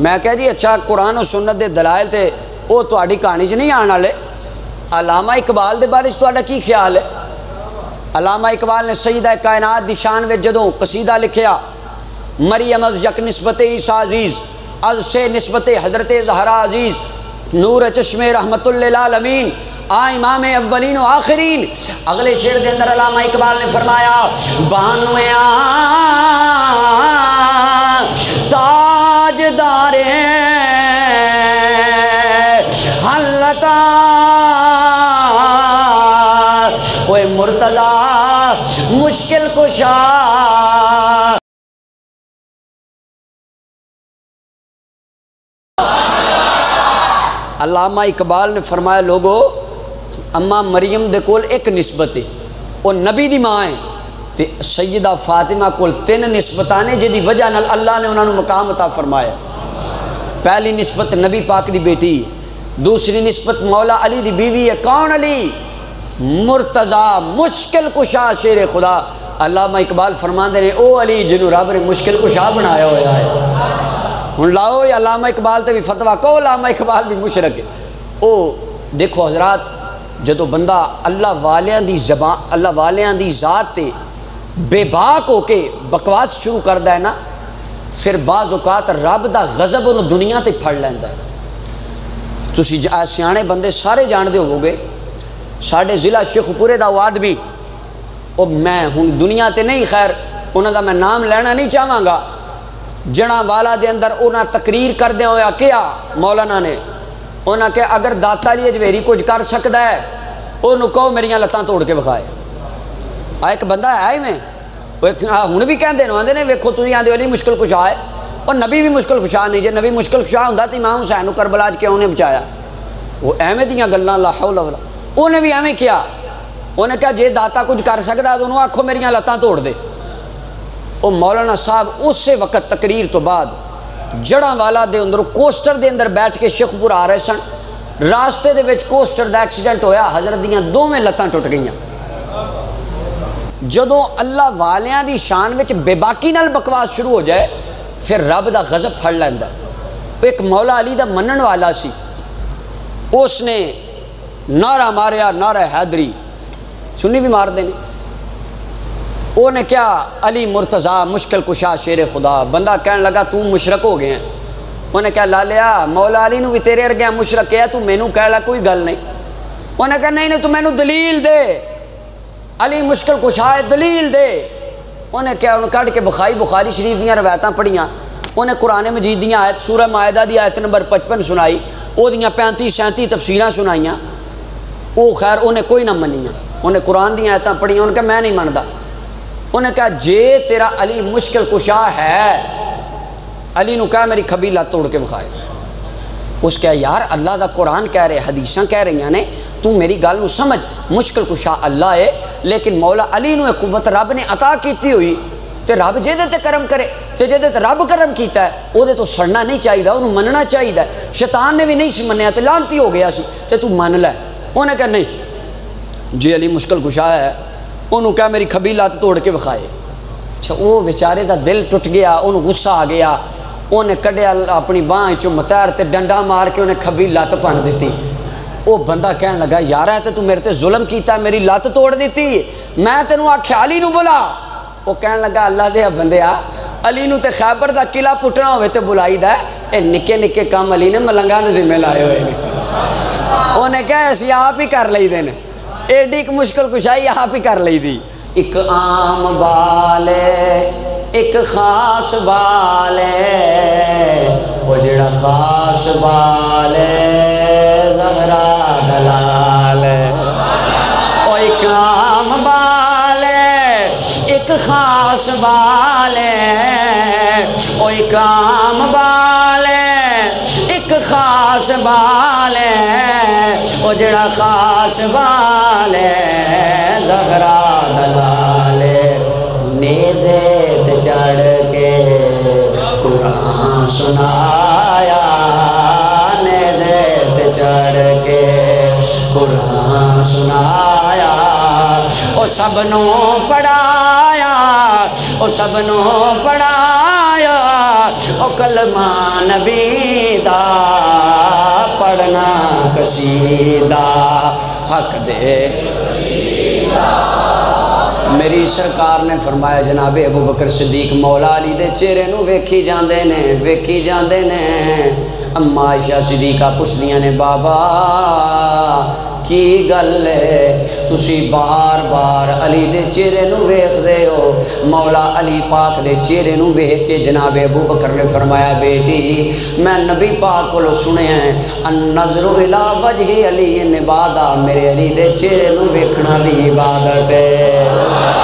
میں کہا جی اچھا قرآن و سنت دے دلائل تھے وہ تہاڈی کہانی چ نہیں آنے والے۔ علامہ اقبال دے بارے تہاڈا کی خیال ہے؟ علامہ اقبال نے سیدہ کائنات دی شان وچ جدوں قصیدہ لکھیا مریم از یک نسبت عیسیٰ عزیز، از سے نسبت حضرت زہرا عزیز، نور چشم رحمت للعالمین، آ امام اولین و آخرین۔ اگلے شعر دے اندر علامہ اقبال نے فرمایا بانویاں تاجدار حلتا اوے مرتضی مشکل کشا۔ علامہ اقبال نے فرمایا لوگو اماں مریم دے کول ایک نسبت ہے، وہ نبی دی ماں ہے، تے سیدہ فاطمہ کول 3 نسبتاں نے جدی وجہ نال اللہ نے انہوں نے مقام عطا فرمایا۔ پہلی نسبت نبی پاک دی بیٹی، دوسری نسبت مولا علی دی بیوی ہے۔ کون علی؟ مرتضی مشکل کشا شیر خدا۔ علامہ اقبال فرماندے نے او علی جنوں رب نے مشکل کشا بنایا ہوا ہے۔ ہن لاؤ علامہ اقبال تے بھی فتویٰ کہو علامہ اقبال بھی مشرک ہے۔ او دیکھو حضرات جدو بندہ اللہ والیاں دی زبان اللہ والیاں دی ذات تے بے باک ہو کے بکواس شروع کردا ہے نا، پھر بعض اوقات رب دا غضب انہوں دنیا تے پھڑ لیندا ہے۔ تسی سیانے بندے سارے جاندے ہو گے، ساڈے ضلع شیخ پورے دا واد بھی او میں ہن دنیا تے نہیں، خیر انہاں دا میں نام لینا نہیں چاہواں گا، جنا والا دے اندر انہاں تقریر کردے ہویا کیا مولانا نے انہاں کہ اگر داتا علی اجویری کچھ کر سکتا ہے انہوں کہو میریاں لتاں توڑ کے بخائے۔ ایک بندہ ہے میں ہن بھی کہندے نے آندے نے ویکھو تسی آندے علی مشکل کشا ہے، اور نبی بھی مشکل کشا نہیں، جے نبی مشکل کشا ہوندا تے امام حسین نوں کربلا وچ کیوں نے بچایا؟ وہ ایویں دیاں گلاں لا حول ولا، انہیں بھی ایویں کیا، انہیں کہا جے داتا کچھ کر سکتا ہے تو انہوں آکھو میریاں لتاں توڑ دے۔ وہ مولانا صاحب اسی وقت تقریر تو بعد جڑاں والا دے اندر کوسٹر دے اندر بیٹھ کے شیخ پور آ رہے سن، راستے دے وچ کوسٹر دا ایکسیڈنٹ ہویا، حضرت دیاں دوویں لتاں ٹوٹ گئیاں۔ جدوں اللہ والیاں دی شان وچ بے باکی نال بکواس شروع ہو جائے پھر رب دا غضب پھڑ لیندا۔ ایک مولا علی دا منن والا سی، اس نے نعرہ ماریا نعرہ حیدری، سنی بھی مار دینے، انہیں کیا علی مرتضی مشکل کشا شیر خدا۔ بندہ کہنے لگا تو مشرک ہو گئے ہیں، انہیں کہا لا لیا مولا علی نو بھی تیرے ارگے مشرک کیا، تو مینوں کہہ لیا کوئی گل نہیں۔ انہیں کہا نہیں تو مینوں دلیل دے، علی مشکل کشا ہے دلیل دے۔ انہیں کیا انہیں کٹ کے بخاری شریف دیاں روایتاں پڑھیاں، انہیں قرآن مجید دیاں آیت سورہ مائدہ دی آیت نمبر 55 سنائی، وہ دیاں 35-37 تفسیراں سنائیاں، وہ خیر انہیں کوئی نہ منیاں، انہیں قرآن دیاں آیتاں پڑھیاں، انہیں کہا میں نہیں مندا۔ انہیں کہا جے تیرا علی مشکل کشا ہے، علی نو کہا میری کھبی لات توڑ کے بخائے۔ اس کہا یار اللہ دا قرآن کہہ رہے حدیثاں کہہ رہی ہیں تو میری گل نو سمجھ، مشکل کشا اللہ ہے لیکن مولا علی نو قوت رب نے عطا کیتی ہوئی تے رب جے دے تے کرم کرے تے جے دے تے رب کرم کیتا ہے او دے تو سڑنا نہیں چاہیے، انہوں مننا چاہیے۔ شیطان نے بھی نہیں سی منیا تے لانتی ہو گیا سی تے تو من لے۔ انہیں کہا نہیں جی علی مشکل کشا ہے، انہوں کہا میری کھبی لات توڑ کے بخائے۔ اچھا وہ بیچارے دا دل ٹوٹ گیا، انہوں غصہ آ گیا، انہیں کڈیا اپنی باہیں چوں متار تے ڈنڈا مار کے انہیں کھبی لات پن دیتی۔ وہ بندہ کہنے لگا یار ہے تو میرے تے ظلم کیتا، میری لات توڑ دیتی، میں تینوں آکھیا علی نو بلا۔ وہ کہنے لگا اللہ دے بندیا علی نو تے خیبر دا قلعہ پٹنا ہوئے تے بلائی دا، اے نکے نکے کام علی نے ملنگاں دے ذمہ لائے ہوئے نے۔ انہیں کہا اسی آپ ہی کر لئی دینے، ایڈی ایک مشکل کشائی آپ ہی کر لئی دی۔ ایک عام بال ہے ایک خاص بال ہے، وہ جڑا خاص بال ہے زہرا دلال ہے۔ وہ ایک عام بال ہے ایک خاص بال ہے، وہ ایک عام بال ہے ایک خاص بال ہے، وہ جڑا خاص بال ہے زہرا دلال ہے۔ نیزے تے چڑھ کے قرآن سنایا، نیزے تے چڑھ کے قرآن سنایا، او سب نو پڑھایا، او سب نو پڑھایا، او کلمہ نبی دا پڑھنا قصیدہ حق دے میری سرکار نے فرمایا جناب ابو بکر صدیق مولا علی دے چہرے نو ویکھی جاندے نے اما عائشہ صدیقہ پوچھدیاں نے بابا کی گل ہے تسی بار بار علی دے چہرے نو ویکھ دے ہو مولا علی پاک دے چہرے نو ویکھ کے جناب ابو بکر نے فرمایا بیٹی میں نبی پاک کو سنیا ہے النظر الی وجہ علی عبادہ میرے علی دے چہرے نو ویکھنا بھی عبادت ہے